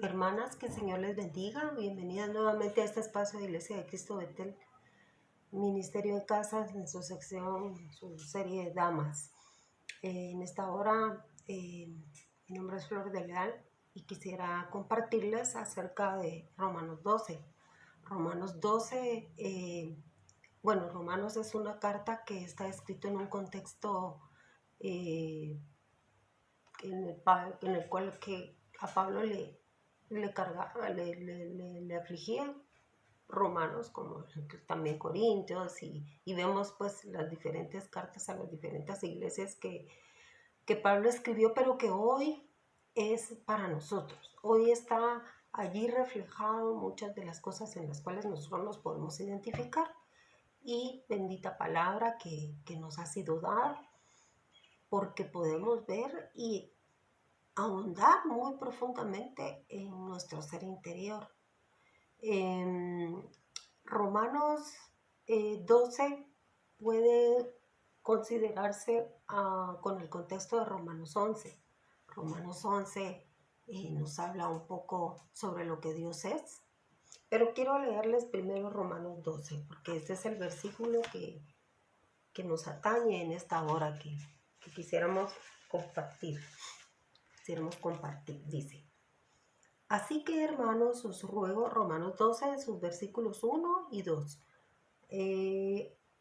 Hermanas, que el Señor les bendiga. Bienvenidas nuevamente a este espacio de Iglesia de Cristo Betel, Ministerio de Casas, en su sección, su serie de damas. En esta hora, mi nombre es Flor de Leal y quisiera compartirles acerca de Romanos 12. Romanos 12, Romanos es una carta que está escrita en un contexto en el cual que a Pablo le cargaba, le afligía Romanos, como también Corintios, y vemos pues las diferentes cartas a las diferentes iglesias que Pablo escribió, pero que hoy es para nosotros. Hoy está allí reflejado muchas de las cosas en las cuales nosotros nos podemos identificar, y bendita palabra que nos ha sido dada, porque podemos ver y ahondar muy profundamente en nuestro ser interior. Romanos 12 puede considerarse con el contexto de Romanos 11. Romanos 11 nos habla un poco sobre lo que Dios es, pero quiero leerles primero Romanos 12, porque este es el versículo que nos atañe en esta hora que quisiéramos compartir. Dice: así que, hermanos, os ruego, Romanos 12, sus versículos 1 y 2.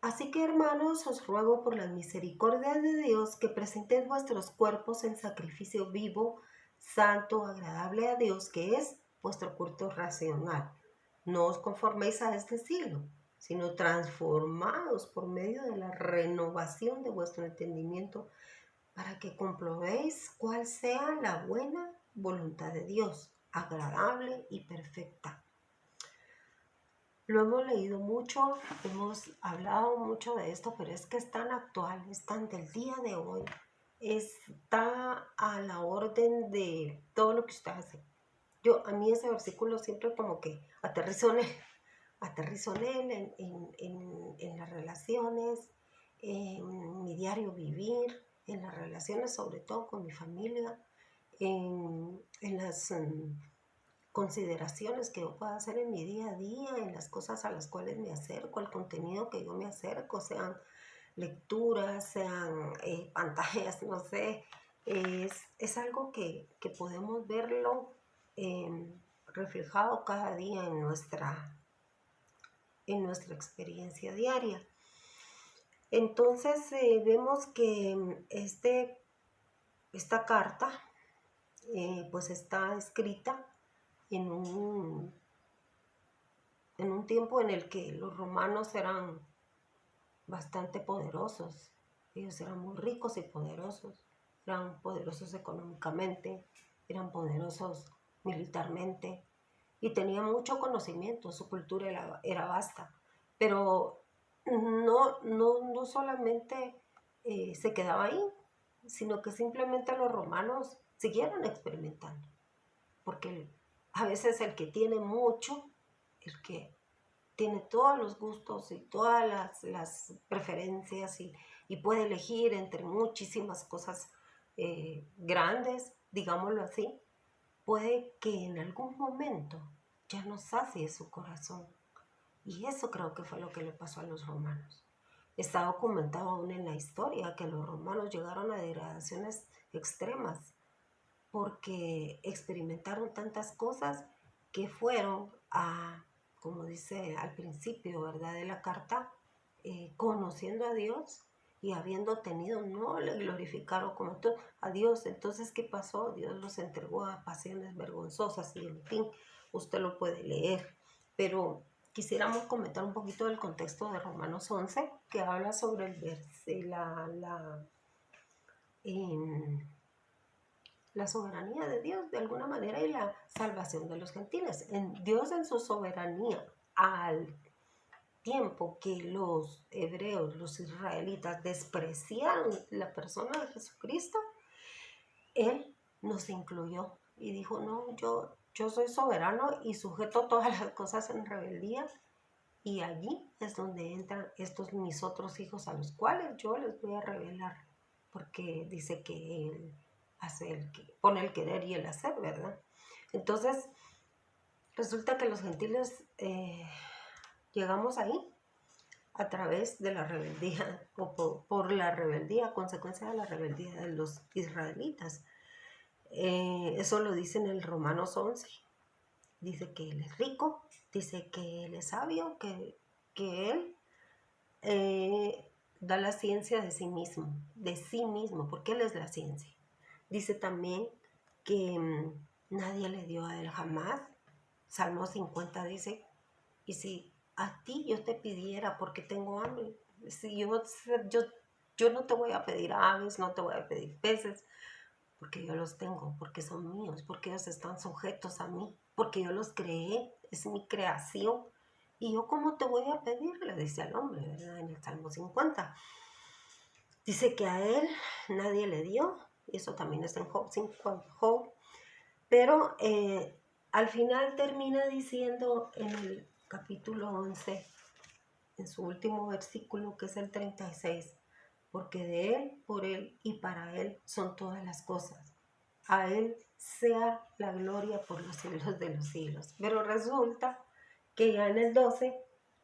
Así que, hermanos, os ruego por las misericordias de Dios que presentéis vuestros cuerpos en sacrificio vivo, santo, agradable a Dios, que es vuestro culto racional. No os conforméis a este siglo, sino transformados por medio de la renovación de vuestro entendimiento, para que comprobéis cuál sea la buena voluntad de Dios, agradable y perfecta. Lo hemos leído mucho, hemos hablado mucho de esto, pero es que es tan actual, es tan del día de hoy, está a la orden de todo lo que usted hace. A mí ese versículo siempre como que aterrizo en él, en las relaciones, en mi diario vivir, en las relaciones sobre todo con mi familia, en las consideraciones que yo pueda hacer en mi día a día, en las cosas a las cuales me acerco, el contenido que yo me acerco, sean lecturas, sean pantallas, no sé. Es algo que podemos verlo reflejado cada día en nuestra experiencia diaria. Entonces vemos que esta carta pues está escrita en un tiempo en el que los romanos eran bastante poderosos. Ellos eran muy ricos y poderosos. Eran poderosos económicamente, eran poderosos militarmente y tenían mucho conocimiento. Su cultura era vasta. Pero no solamente se quedaba ahí, sino que simplemente los romanos siguieron experimentando. Porque a veces el que tiene mucho, el que tiene todos los gustos y todas las preferencias y puede elegir entre muchísimas cosas grandes, digámoslo así, puede que en algún momento ya no sacie su corazón. Y eso creo que fue lo que le pasó a los romanos. Está documentado aún en la historia que los romanos llegaron a degradaciones extremas porque experimentaron tantas cosas que fueron como dice al principio, ¿verdad?, de la carta, conociendo a Dios y habiendo tenido, no le glorificaron como tú a Dios. Entonces, ¿qué pasó? Dios los entregó a pasiones vergonzosas y, en fin, usted lo puede leer. Pero quisiéramos comentar un poquito del contexto de Romanos 11, que habla sobre la soberanía de Dios de alguna manera y la salvación de los gentiles. Dios, en su soberanía, al tiempo que los hebreos, los israelitas, despreciaron la persona de Jesucristo, Él nos incluyó y dijo: no, yo soy soberano y sujeto todas las cosas en rebeldía, y allí es donde entran estos mis otros hijos, a los cuales yo les voy a revelar, porque dice que Él pone el querer y el hacer, ¿verdad? Entonces, resulta que los gentiles llegamos ahí a través de la rebeldía, o por la rebeldía, a consecuencia de la rebeldía de los israelitas. Eso lo dice en el Romanos 11. Dice que Él es rico, dice que Él es sabio, que Él da la ciencia de sí mismo, porque Él es la ciencia. Dice también que nadie le dio a Él jamás. Salmo 50 dice, y si a ti yo te pidiera porque tengo hambre, si yo no te voy a pedir aves, no te voy a pedir peces, porque yo los tengo, porque son míos, porque ellos están sujetos a mí, porque yo los creé, es mi creación. Y yo, ¿cómo te voy a pedir? Le dice al hombre, ¿verdad? En el Salmo 50. Dice que a él nadie le dio, y eso también está en Job 50, pero al final termina diciendo en el capítulo 11, en su último versículo, que es el 36, porque de Él, por Él y para Él son todas las cosas. A Él sea la gloria por los siglos de los siglos. Pero resulta que ya en el 12,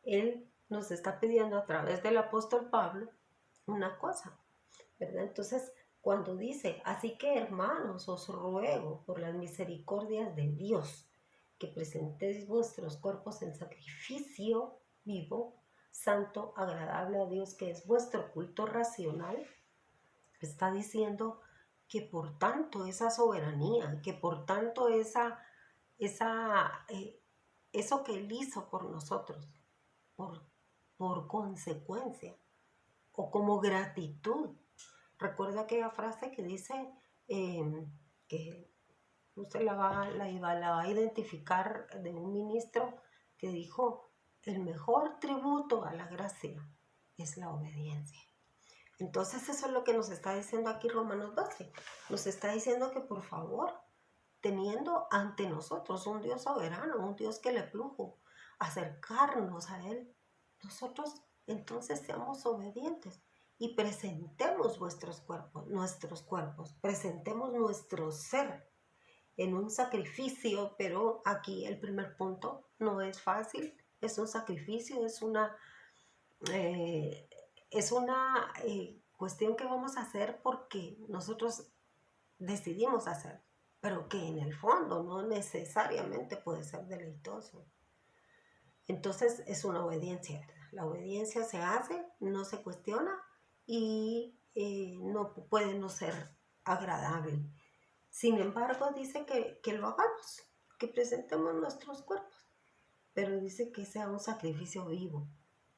Él nos está pidiendo a través del apóstol Pablo una cosa, ¿verdad? Entonces, cuando dice, así que hermanos, os ruego por las misericordias de Dios, que presentéis vuestros cuerpos en sacrificio vivo, santo, agradable a Dios, que es vuestro culto racional, está diciendo que por tanto esa soberanía, que por tanto eso que Él hizo por nosotros, por consecuencia o como gratitud. Recuerda aquella frase que dice que usted la va a identificar de un ministro que dijo, el mejor tributo a la gracia es la obediencia. Entonces eso es lo que nos está diciendo aquí Romanos 12. Nos está diciendo que por favor, teniendo ante nosotros un Dios soberano, un Dios que le plujo acercarnos a Él, nosotros entonces seamos obedientes y presentemos nuestros cuerpos, presentemos nuestro ser en un sacrificio, pero aquí el primer punto no es fácil, es un sacrificio, eh, es una cuestión que vamos a hacer porque nosotros decidimos hacer, pero que en el fondo no necesariamente puede ser deleitoso. Entonces es una obediencia, ¿verdad? La obediencia se hace, no se cuestiona y no puede no ser agradable. Sin embargo, dice que lo hagamos, que presentemos nuestros cuerpos, pero dice que sea un sacrificio vivo,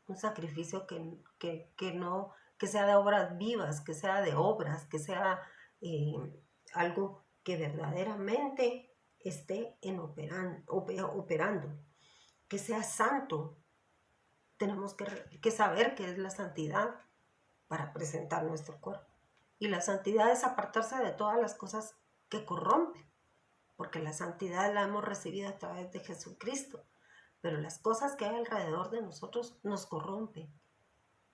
un sacrificio que sea de obras vivas, que sea de obras, que sea algo que verdaderamente esté operando, que sea santo. Tenemos que saber qué es la santidad para presentar nuestro cuerpo. Y la santidad es apartarse de todas las cosas que corrompen, porque la santidad la hemos recibido a través de Jesucristo, pero las cosas que hay alrededor de nosotros nos corrompen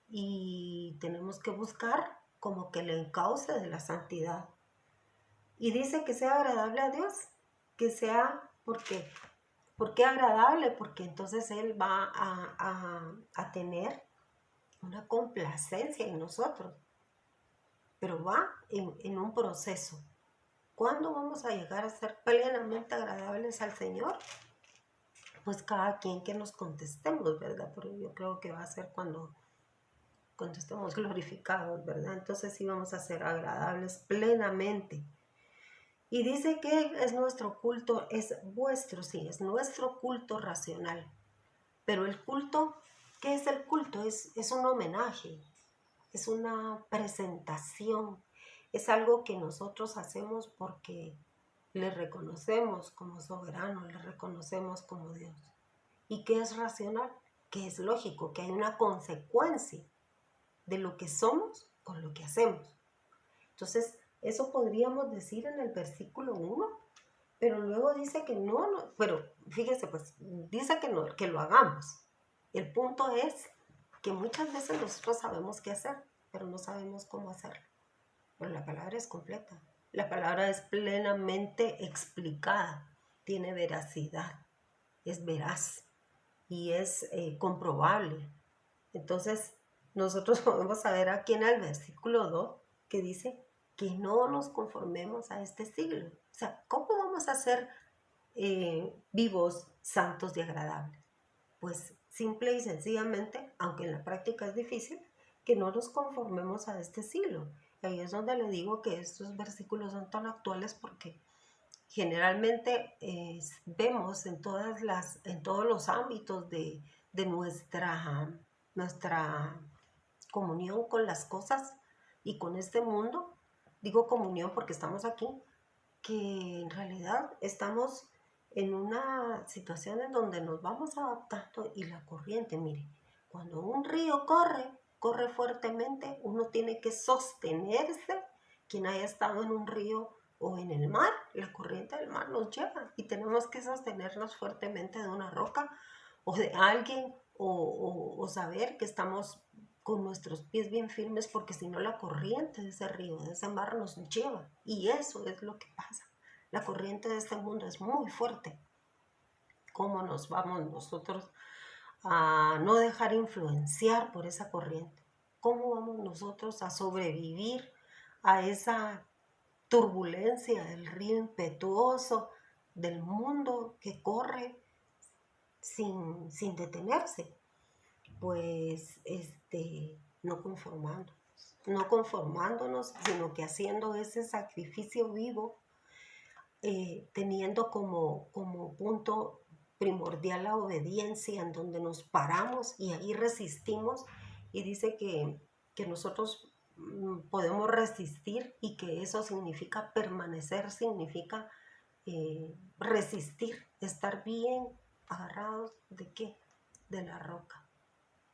y tenemos que buscar como que el encauce de la santidad. Y dice que sea agradable a Dios, que sea ¿por qué agradable? Porque entonces Él va a tener una complacencia en nosotros, pero va en un proceso. ¿Cuándo vamos a llegar a ser plenamente agradables al Señor? Pues cada quien que nos contestemos, ¿verdad? Pero yo creo que va a ser cuando estemos glorificados, ¿verdad? Entonces sí vamos a ser agradables plenamente. Y dice que es nuestro culto, es vuestro, sí, es nuestro culto racional. Pero el culto, ¿qué es el culto? Es un homenaje, es una presentación, es algo que nosotros hacemos porque le reconocemos como soberano, le reconocemos como Dios. ¿Y qué es racional? Que es lógico, que hay una consecuencia de lo que somos con lo que hacemos. Entonces, eso podríamos decir en el versículo 1, pero luego dice que no, pero fíjese, pues dice que no, que lo hagamos. El punto es que muchas veces nosotros sabemos qué hacer, pero no sabemos cómo hacerlo. Pero la palabra es completa, la palabra es plenamente explicada. tiene veracidad, es veraz y es comprobable. Entonces, nosotros podemos saber aquí en el versículo 2 que dice que no nos conformemos a este siglo. O sea, ¿cómo vamos a ser vivos, santos y agradables? Pues simple y sencillamente, aunque en la práctica es difícil, que no nos conformemos a este siglo. Y ahí es donde le digo que estos versículos son tan actuales porque generalmente vemos en todos los ámbitos de nuestra comunión con las cosas y con este mundo. Digo comunión porque estamos aquí, que en realidad estamos en una situación en donde nos vamos adaptando y la corriente, mire, cuando un río corre fuertemente, uno tiene que sostenerse. Quien haya estado en un río o en el mar, la corriente del mar nos lleva y tenemos que sostenernos fuertemente de una roca o de alguien o saber que estamos con nuestros pies bien firmes, porque si no la corriente de ese río, de ese mar nos lleva. Y eso es lo que pasa. La corriente de este mundo es muy fuerte. ¿Cómo nos vamos nosotros a no dejar influenciar por esa corriente? ¿Cómo vamos nosotros a sobrevivir a esa turbulencia del río impetuoso del mundo que corre sin detenerse? Pues no conformándonos, sino que haciendo ese sacrificio vivo, teniendo como punto primordial la obediencia, en donde nos paramos y ahí resistimos. Y dice que nosotros podemos resistir y que eso significa permanecer, significa resistir, estar bien agarrados ¿de qué? De la roca,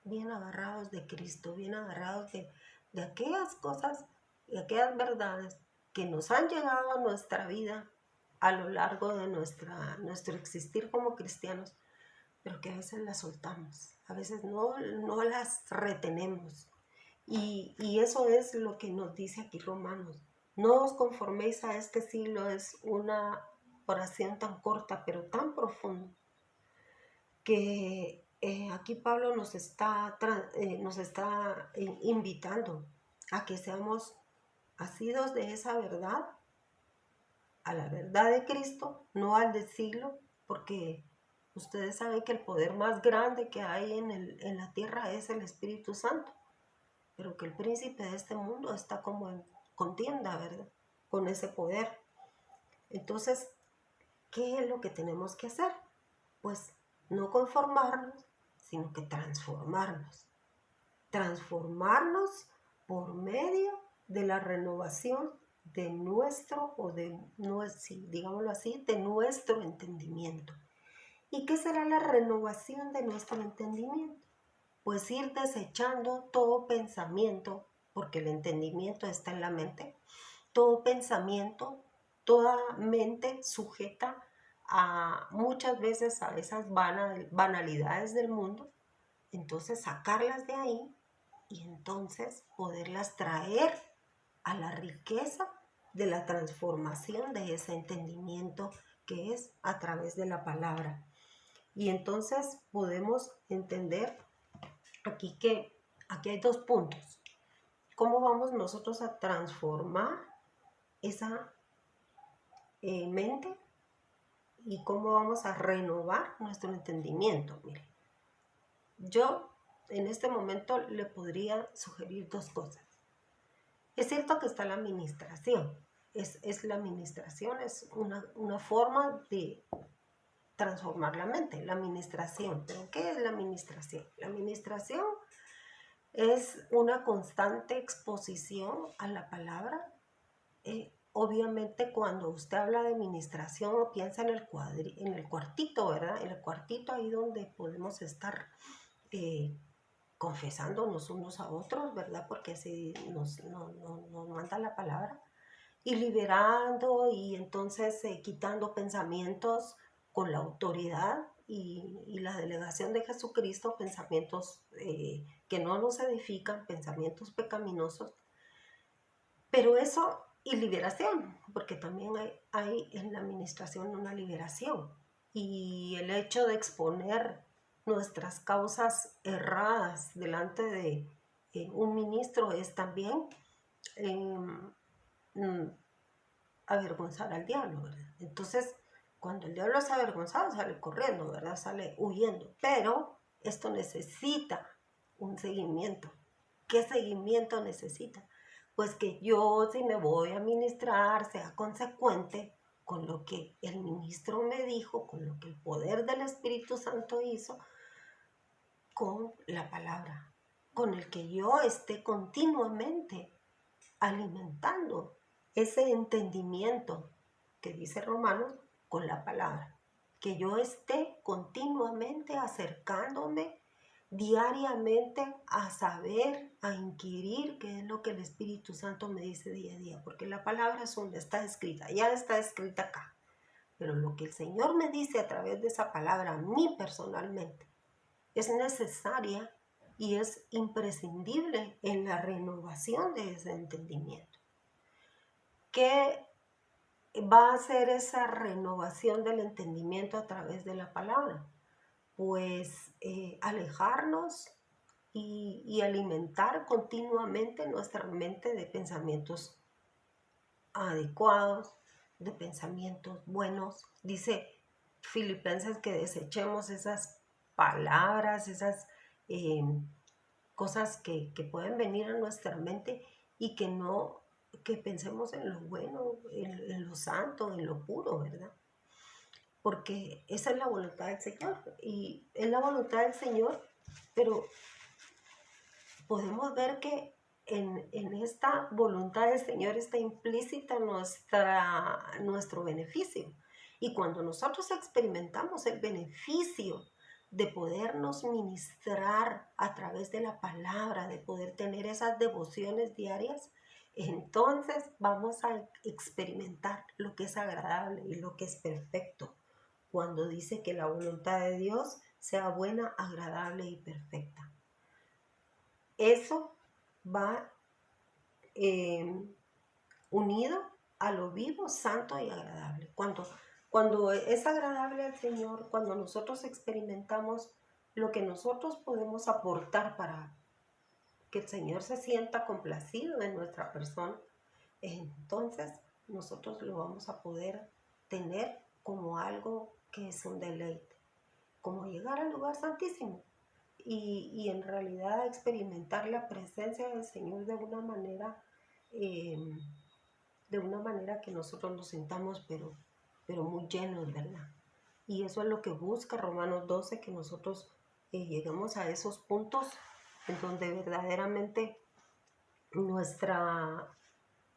bien agarrados de Cristo, bien agarrados de aquellas cosas, de aquellas verdades que nos han llegado a nuestra vida a lo largo de nuestro existir como cristianos, pero que a veces las soltamos, a veces no las retenemos. Y eso es lo que nos dice aquí Romanos. No os conforméis a este siglo, es una oración tan corta, pero tan profunda, que aquí Pablo nos está invitando a que seamos asidos de esa verdad, a la verdad de Cristo, no al del siglo, porque ustedes saben que el poder más grande que hay en la tierra es el Espíritu Santo, pero que el príncipe de este mundo está como en contienda, ¿verdad? Con ese poder. Entonces, ¿qué es lo que tenemos que hacer? Pues no conformarnos, sino que transformarnos. Transformarnos por medio de la renovación de digámoslo así, de nuestro entendimiento. ¿Y qué será la renovación de nuestro entendimiento? Pues ir desechando todo pensamiento, porque el entendimiento está en la mente, todo pensamiento, toda mente sujeta a muchas veces a esas banalidades del mundo, entonces sacarlas de ahí y entonces poderlas traer a la riqueza de la transformación de ese entendimiento que es a través de la palabra. Y entonces podemos entender aquí que aquí hay dos puntos. ¿Cómo vamos nosotros a transformar esa mente y cómo vamos a renovar nuestro entendimiento? Mire, yo en este momento le podría sugerir dos cosas. Es cierto que está la administración. La administración es una forma de transformar la mente, la administración. ¿Pero qué es la administración? La administración es una constante exposición a la palabra. Obviamente cuando usted habla de administración piensa en el cuartito, ¿verdad? En el cuartito ahí donde podemos estar confesándonos unos a otros, ¿verdad? Porque así nos manda la palabra. Y liberando y entonces quitando pensamientos con la autoridad y la delegación de Jesucristo, pensamientos que no nos edifican, pensamientos pecaminosos. Pero eso y liberación, porque también hay en la administración una liberación. Y el hecho de exponer nuestras causas erradas delante de un ministro es también mm, avergonzar al diablo, ¿verdad? Entonces, cuando el diablo es avergonzado, sale corriendo, ¿verdad? Sale huyendo. Pero esto necesita un seguimiento. ¿Qué seguimiento necesita? Pues que yo, si me voy a ministrar, sea consecuente con lo que el ministro me dijo, con lo que el poder del Espíritu Santo hizo, con la palabra, con el que yo esté continuamente alimentando ese entendimiento que dice Romanos con la palabra, que yo esté continuamente acercándome diariamente a saber, a inquirir qué es lo que el Espíritu Santo me dice día a día, porque la palabra es donde está escrita, ya está escrita acá, pero lo que el Señor me dice a través de esa palabra a mí personalmente es necesaria y es imprescindible en la renovación de ese entendimiento. ¿Qué va a hacer esa renovación del entendimiento a través de la palabra? Pues alejarnos y alimentar continuamente nuestra mente de pensamientos adecuados, de pensamientos buenos. Dice Filipenses que desechemos esas palabras, esas eh, cosas que pueden venir a nuestra mente y que no, que pensemos en lo bueno, en lo santo, en lo puro, ¿verdad? Porque esa es la voluntad del Señor y es la voluntad del Señor, pero podemos ver que en esta voluntad del Señor está implícita nuestro beneficio. Y cuando nosotros experimentamos el beneficio de podernos ministrar a través de la palabra, de poder tener esas devociones diarias, entonces vamos a experimentar lo que es agradable y lo que es perfecto. Cuando dice que la voluntad de Dios sea buena, agradable y perfecta. Eso va unido a lo vivo, santo y agradable. Cuando es agradable al Señor, cuando nosotros experimentamos lo que nosotros podemos aportar para que el Señor se sienta complacido en nuestra persona, entonces nosotros lo vamos a poder tener como algo que es un deleite, como llegar al lugar santísimo. Y en realidad experimentar la presencia del Señor de una manera que nosotros nos sintamos, pero muy llenos, ¿verdad? Y eso es lo que busca Romanos 12, que nosotros lleguemos a esos puntos en donde verdaderamente nuestra,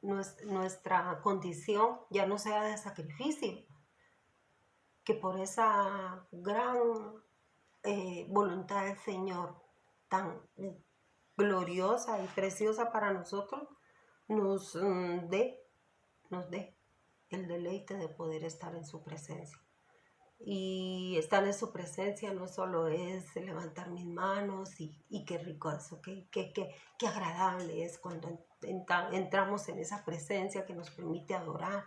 nuestra condición ya no sea de sacrificio, que por esa gran voluntad del Señor tan gloriosa y preciosa para nosotros, nos dé el deleite de poder estar en su presencia. Y estar en su presencia no solo es levantar mis manos y qué rico eso, qué agradable es cuando entramos en esa presencia que nos permite adorar,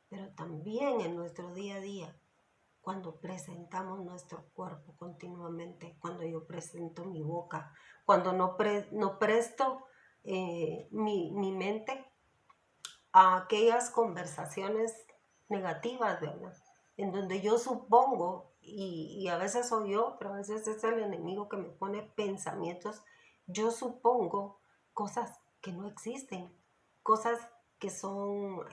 pero también en nuestro día a día, cuando presentamos nuestro cuerpo continuamente, cuando yo presento mi boca, cuando no presto mi mente a aquellas conversaciones negativas, ¿verdad? En donde yo supongo, y a veces soy yo, pero a veces es el enemigo que me pone pensamientos, yo supongo cosas que no existen, cosas que son,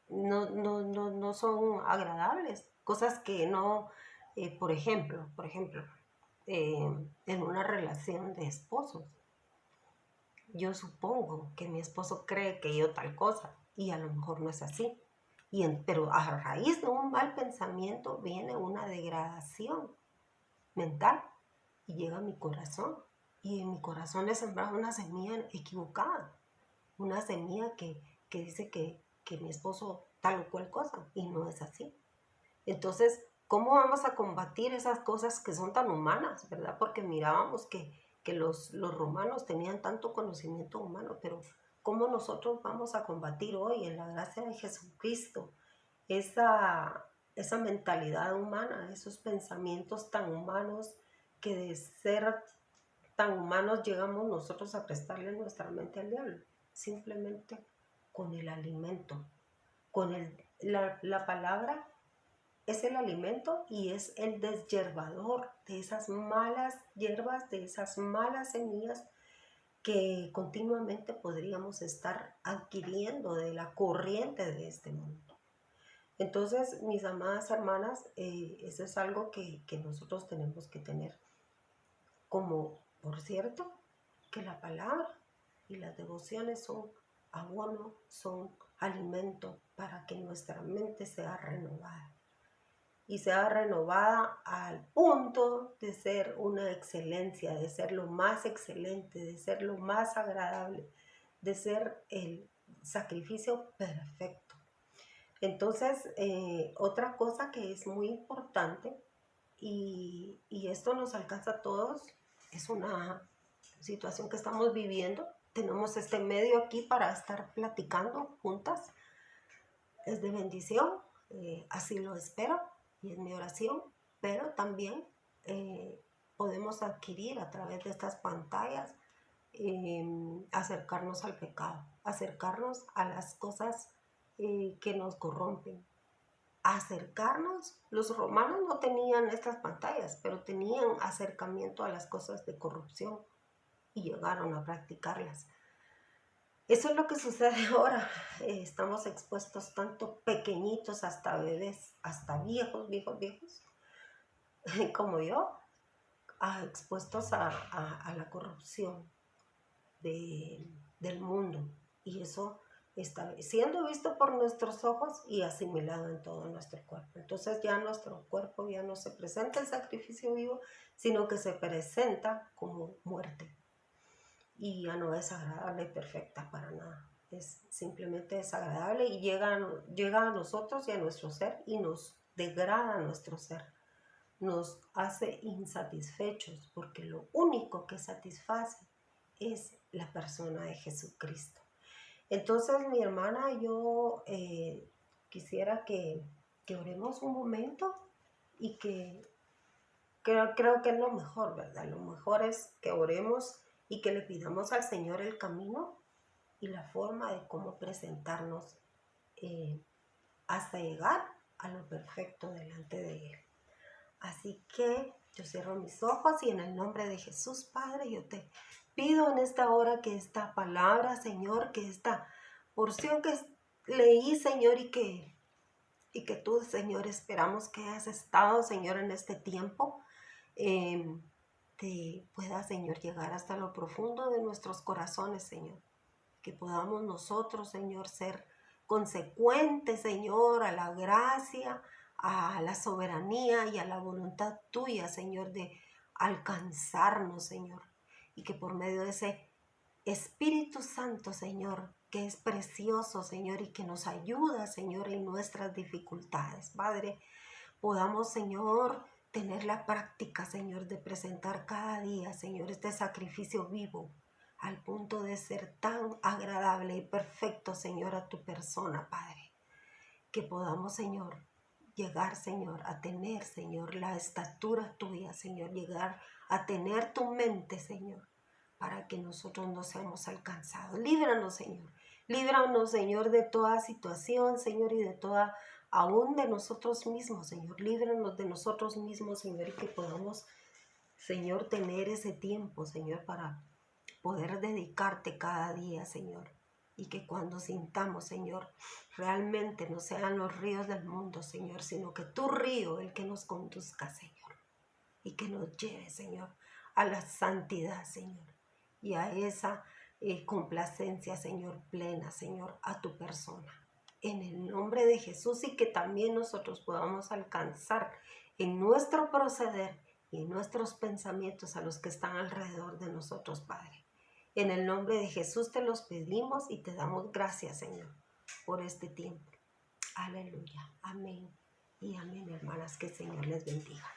no son agradables, cosas que no, por ejemplo, en una relación de esposos yo supongo que mi esposo cree que yo tal cosa y a lo mejor no es así. Pero a raíz de un mal pensamiento viene una degradación mental y llega a mi corazón. Y en mi corazón he sembrado una semilla equivocada, una semilla que dice que mi esposo tal o cual cosa y no es así. Entonces, ¿cómo vamos a combatir esas cosas que son tan humanas, verdad? Porque mirábamos que los romanos tenían tanto conocimiento humano, pero cómo nosotros vamos a combatir hoy en la gracia de Jesucristo esa mentalidad humana, esos pensamientos tan humanos, que de ser tan humanos llegamos nosotros a prestarle nuestra mente al diablo, simplemente con el alimento, la palabra es el alimento y es el deshiervador de esas malas hierbas, de esas malas semillas que continuamente podríamos estar adquiriendo de la corriente de este mundo. Entonces, mis amadas hermanas, eso es algo que nosotros tenemos que tener. Como, por cierto, que la palabra y las devociones son abono, son alimento para que nuestra mente sea renovada. Y sea renovada al punto de ser una excelencia, de ser lo más excelente, de ser lo más agradable, de ser el sacrificio perfecto. Entonces, otra cosa que es muy importante, y esto nos alcanza a todos, es una situación que estamos viviendo. Tenemos este medio aquí para estar platicando juntas. Es de bendición, así lo espero y es mi oración, pero también podemos adquirir a través de estas pantallas, acercarnos al pecado, acercarnos a las cosas que nos corrompen, acercarnos. Los romanos no tenían estas pantallas, pero tenían acercamiento a las cosas de corrupción y llegaron a practicarlas. Eso es lo que sucede ahora. Estamos expuestos, tanto pequeñitos hasta bebés, hasta viejos, como yo, expuestos a la corrupción del mundo. Y eso está siendo visto por nuestros ojos y asimilado en todo nuestro cuerpo. Entonces ya nuestro cuerpo ya no se presenta el sacrificio vivo, sino que se presenta como muerte. Y ya no es agradable y perfecta para nada. Es simplemente desagradable y llega a nosotros y a nuestro ser y nos degrada nuestro ser. Nos hace insatisfechos, porque lo único que satisface es la persona de Jesucristo. Entonces, mi hermana, yo quisiera que oremos un momento y que creo que es lo mejor, ¿verdad? Lo mejor es que oremos y que le pidamos al Señor el camino y la forma de cómo presentarnos hasta llegar a lo perfecto delante de Él. Así que yo cierro mis ojos y en el nombre de Jesús, Padre, yo te pido en esta hora que esta palabra, Señor, que esta porción que leí, Señor, y que tú, Señor, esperamos que hayas estado, Señor, en este tiempo, te pueda, Señor, llegar hasta lo profundo de nuestros corazones, Señor. Que podamos nosotros, Señor, ser consecuentes, Señor, a la gracia, a la soberanía y a la voluntad tuya, Señor, de alcanzarnos, Señor. Y que por medio de ese Espíritu Santo, Señor, que es precioso, Señor, y que nos ayuda, Señor, en nuestras dificultades, Padre, podamos, Señor, tener la práctica, Señor, de presentar cada día, Señor, este sacrificio vivo, al punto de ser tan agradable y perfecto, Señor, a tu persona, Padre. Que podamos, Señor, llegar, Señor, a tener, Señor, la estatura tuya, Señor, llegar a tener tu mente, Señor, para que nosotros no seamos alcanzados. Líbranos, Señor. Líbranos, Señor, de toda situación, Señor, y de toda, aún de nosotros mismos, Señor. Líbranos de nosotros mismos, Señor, y que podamos, Señor, tener ese tiempo, Señor, para poder dedicarte cada día, Señor. Y que cuando sintamos, Señor, realmente no sean los ríos del mundo, Señor, sino que tu río, el que nos conduzca, Señor. Y que nos lleve, Señor, a la santidad, Señor. Y a esa complacencia, Señor, plena, Señor, a tu persona. En el nombre de Jesús, y que también nosotros podamos alcanzar en nuestro proceder y en nuestros pensamientos a los que están alrededor de nosotros, Padre. En el nombre de Jesús te los pedimos y te damos gracias, Señor, por este tiempo. Aleluya. Amén. Y amén, hermanas. Que el Señor les bendiga.